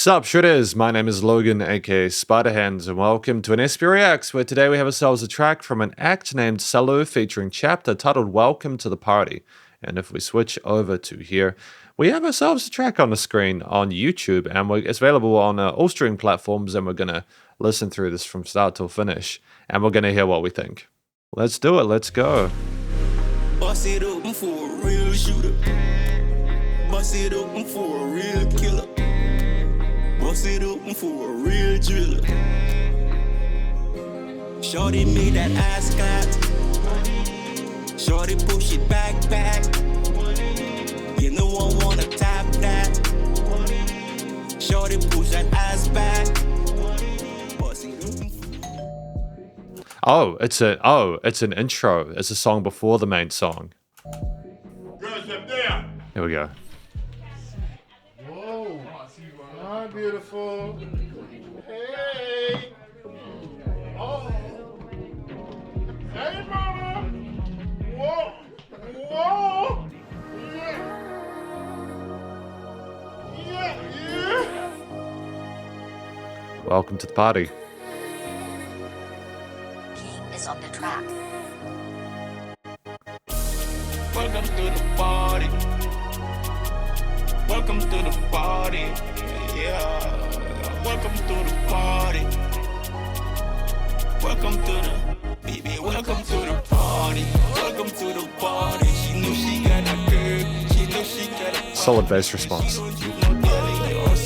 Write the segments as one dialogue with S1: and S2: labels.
S1: Sup Shredders, my name is Logan aka Spiderhands and welcome to an SP Reacts where today we have ourselves a track from an act named Selloo featuring Chapter titled Welcome to the Party. And if we switch over to here, we have ourselves a track on the screen on YouTube and it's available on all streaming platforms and we're going to listen through this from start till finish and we're going to hear what we think. Let's do it, let's go.
S2: Bust it open for a real shooter. Bust it open for a real killer. Bust it open for a real driller. Shorty made that ass clap. Shorty push it back. You know I wanna tap that. Shorty push that ass back.
S1: Oh, it's an intro. It's a song before the main song. Here we go.
S3: Whoa, hi, beautiful. Hey. Oh. Hey, mama. Whoa. Whoa. Yeah.
S1: Welcome to the party.
S4: Is on the track.
S2: Welcome to the party. Welcome to the party. Yeah. Welcome to the party. Welcome to the baby. Welcome to the party. Welcome to the party. She knew she got a girl. She knew she got a
S1: Solid bass response.
S2: Say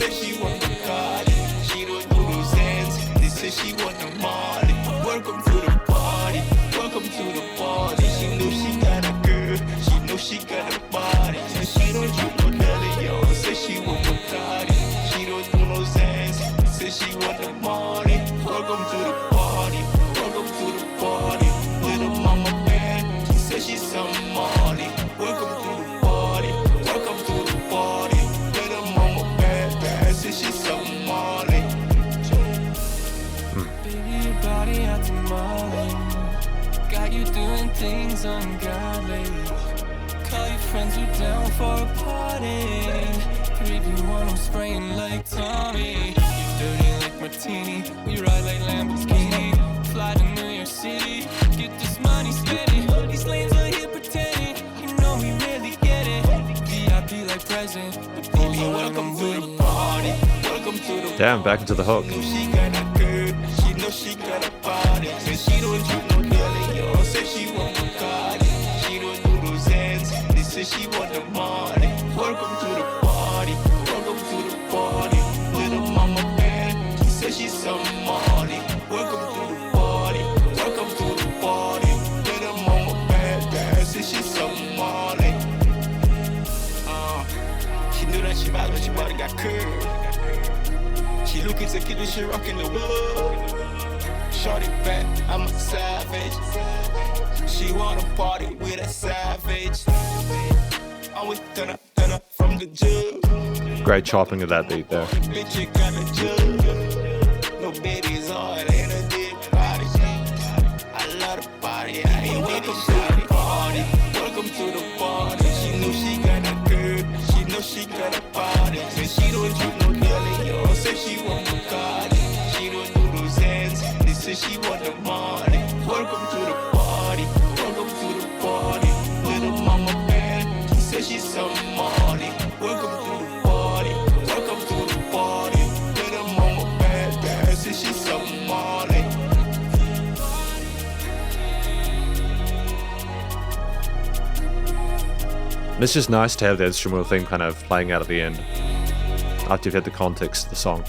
S2: she want the party. She don't do those hands. They say she want the money. Welcome to the party. Welcome to the party. She knew she got a girl. She knew she got a body. And she don't do no nelly, yo. Say she want the party. She don't do no sense. Say she want the money. Welcome to the party. Welcome to the party. Little mama band. She said she's some money. Welcome to the party. Welcome to the party. Little mama band. Say she's some money.
S5: Baby, your body out to Molly. Got you doing things ungodly. Call your friends, you down for a party. 3v1, I'm spraying like Tommy. You dirty like Martini. We ride like Lamborghini. Fly to New York City. Get this money steady. These lanes are here pretending. You know we really get it. VIP like present. The baby,
S2: Welcome to the party. Welcome to the
S1: Damn, back into the hook.
S2: She got a girl. She know she got a body. Say she don't do no nelly, yo. Say she want the party. She don't do those hands. They say she want the money. Welcome to the party. Welcome to the party. Little mama band. She said she's some money. Welcome to the party. Welcome to the party. Little mama band. Say she's some money. She knew that she bad, but she body got curved. She looking to kill this shit rockin' the world. Shorty fat, I'm a savage. She wanna party with a savage. Always turn up from the jug.
S1: Great chopping of that beat there.
S2: Bitch, you got a jug. No babies on it, ain't a dick body. I love the party, I ain't with it, shawty. Party, welcome to the party. She knew she got a girl. She know she got a body. Say she don't do no nelly, yo. Say she want the party. She don't do those hands. They say she want the money. Welcome to the party. Welcome to the party. Little mama band. She said she's some money. Welcome to the party. Welcome to the party. Little mama band. Say she's some money.
S1: And it's just nice to have the instrumental thing kind of playing out at the end after you've had the context of the song.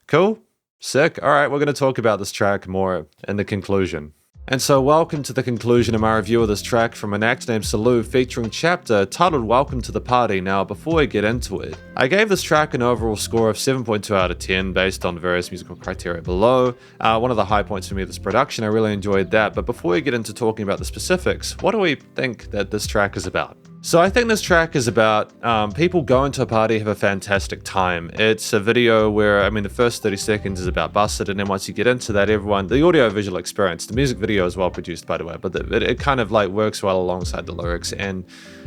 S1: Cool? Sick. Alright, we're going to talk about this track more in the conclusion. And so welcome to the conclusion of my review of this track from an act named Selloo featuring Chapter titled Welcome to the Party. Now before we get into it, I gave this track an overall score of 7.2 out of 10 based on various musical criteria below. One of the high points for me of this production, I really enjoyed that, but before we get into talking about the specifics, what do we think that this track is about? So I think this track is about people going to a party, have a fantastic time. It's a video where, I mean, the first 30 seconds is about Busted, and then once you get into that, the audio-visual experience, the music video is well produced, by the way, but it kind of like works well alongside the lyrics, and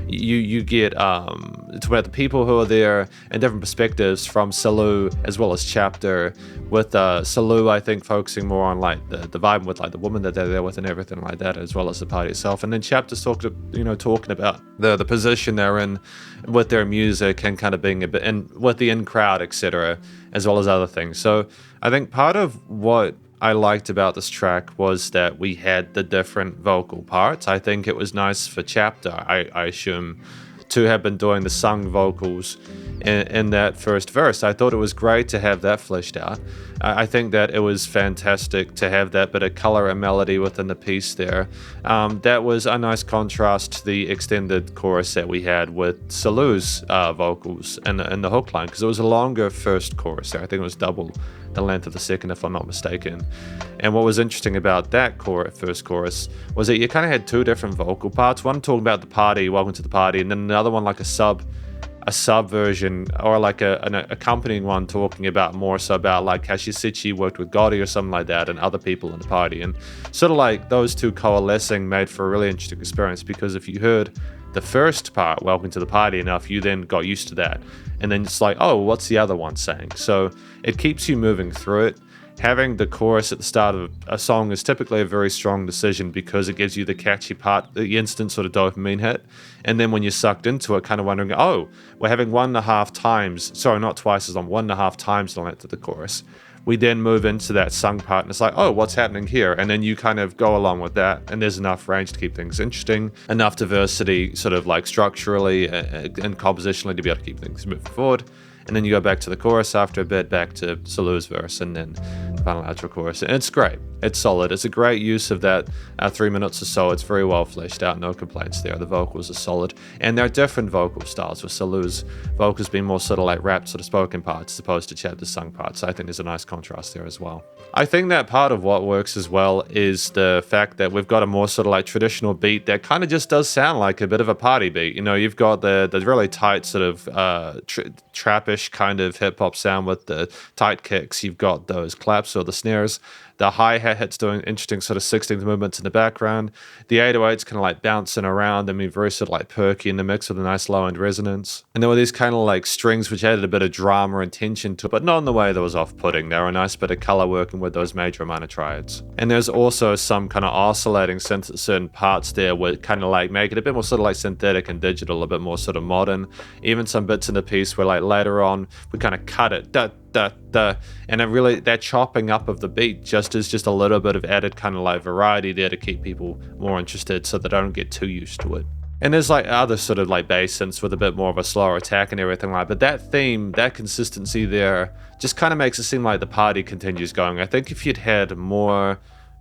S1: you get it's about the people who are there and different perspectives from Selloo as well as Chapter, with Selloo, I think, focusing more on like the vibe with like the woman that they're there with and everything like that, as well as the party itself, and then Chapter's talking about the position they're in with their music and kind of being a bit in with the in crowd, etc., as well as other things. So I think part of what I liked about this track was that we had the different vocal parts. I think it was nice for Chapter, I assume, to have been doing the sung vocals in that first verse. I thought it was great to have that fleshed out. I think that it was fantastic to have that bit of color and melody within the piece there. That was a nice contrast to the extended chorus that we had with Selloo's vocals and the hook line, because it was a longer first chorus there. I think it was double the length of the second, if I'm not mistaken. And what was interesting about that first chorus was that you kind of had two different vocal parts. One talking about the party, welcome to the party, and then another one like a sub version, or like an accompanying one talking about more so about like how she said she worked with Gotti or something like that and other people in the party. And sort of like those two coalescing made for a really interesting experience, because if you heard the first part, welcome to the party, enough, you then got used to that. And then it's like, oh, what's the other one saying? So it keeps you moving through it. Having the chorus at the start of a song is typically a very strong decision, because it gives you the catchy part, the instant sort of dopamine hit. And then when you're sucked into it, kind of wondering, oh, we're having 1.5 times, sorry, not twice as long, 1.5 times the length of the chorus. We then move into that sung part, and it's like, oh, what's happening here? And then you kind of go along with that, and there's enough range to keep things interesting, enough diversity sort of like structurally and compositionally to be able to keep things moving forward. And then you go back to the chorus after a bit, back to Selloo's verse, and then the final outro chorus. And it's great. It's solid. It's a great use of that 3 minutes or so. It's very well fleshed out. No complaints there. The vocals are solid. And there are different vocal styles, with Selloo's vocals being more sort of like rap, sort of spoken parts, as opposed to Chapter's sung parts. So I think there's a nice contrast there as well. I think that part of what works as well is the fact that we've got a more sort of like traditional beat that kind of just does sound like a bit of a party beat. You know, you've got the really tight sort of trappish kind of hip hop sound with the tight kicks. You've got those claps or the snares. The hi-hat hits doing interesting sort of 16th movements in the background. The 808's kind of like bouncing around and being very sort of like perky in the mix with a nice low-end resonance. And there were these kind of like strings which added a bit of drama and tension to it, but not in the way that was off-putting. They were a nice bit of color working with those major and minor triads. And there's also some kind of oscillating synths at certain parts there where kind of like make it a bit more sort of like synthetic and digital, a bit more sort of modern. Even some bits in the piece where like later on we kind of cut it, and it really, that chopping up of the beat just is just a little bit of added kind of like variety there to keep people more interested, so they don't get too used to it. And there's like other sort of like bass synths with a bit more of a slower attack and everything like, but that theme, that consistency there just kind of makes it seem like the party continues going. I think if you'd had more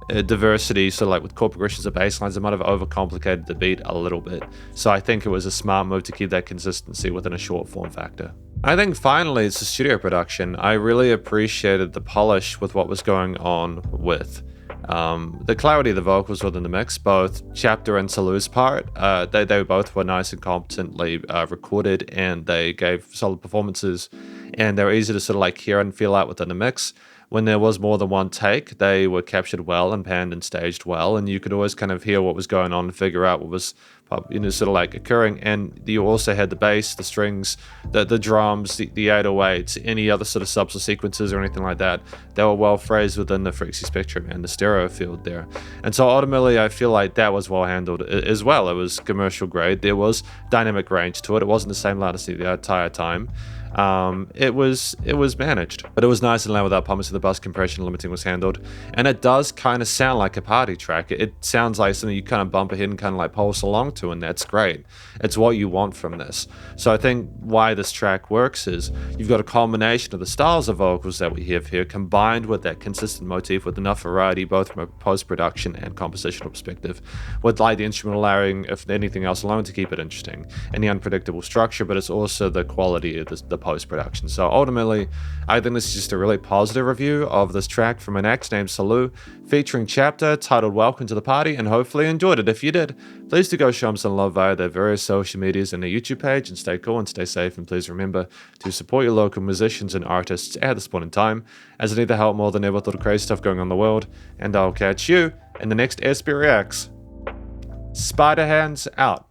S1: diversity, so like with chord progressions and bass lines, it might have overcomplicated the beat a little bit. So I think it was a smart move to keep that consistency within a short form factor. I think finally it's the studio production. I really appreciated the polish with what was going on with the clarity of the vocals within the mix, both Chapter and Selloo's part. They both were nice and competently recorded, and they gave solid performances, and they were easy to sort of like hear and feel out within the mix. When there was more than one take, they were captured well and panned and staged well, and you could always kind of hear what was going on and figure out what was, sort of like occurring. And you also had the bass, the strings, the drums, the 808s, any other sort of subs or sequences or anything like that. They were well phrased within the frequency spectrum and the stereo field there. And so ultimately, I feel like that was well handled as well. It was commercial grade. There was dynamic range to it. It wasn't the same latency the entire time. It was managed, but it was nice and loud without pumping, so the bus compression limiting was handled. And it does kind of sound like a party track. It sounds like something you kind of bump ahead and kind of like pulse along to, and that's great. It's what you want from this. So I think why this track works is you've got a combination of the styles of vocals that we have here combined with that consistent motif with enough variety, both from a post-production and compositional perspective, with like the instrumental layering, if anything else, alone to keep it interesting, and the unpredictable structure, but it's also the quality of the post-production. So ultimately, I think this is just a really positive review. review of this track from an act named Selloo, featuring Chapter, titled Welcome to the Party, and hopefully enjoyed it. If you did, please do go show them some love via their various social medias and their YouTube page, and stay cool and stay safe, and please remember to support your local musicians and artists at this point in time, as it need the help more than ever with all the crazy stuff going on in the world, and I'll catch you in the next SP Reacts. Spiderhands out.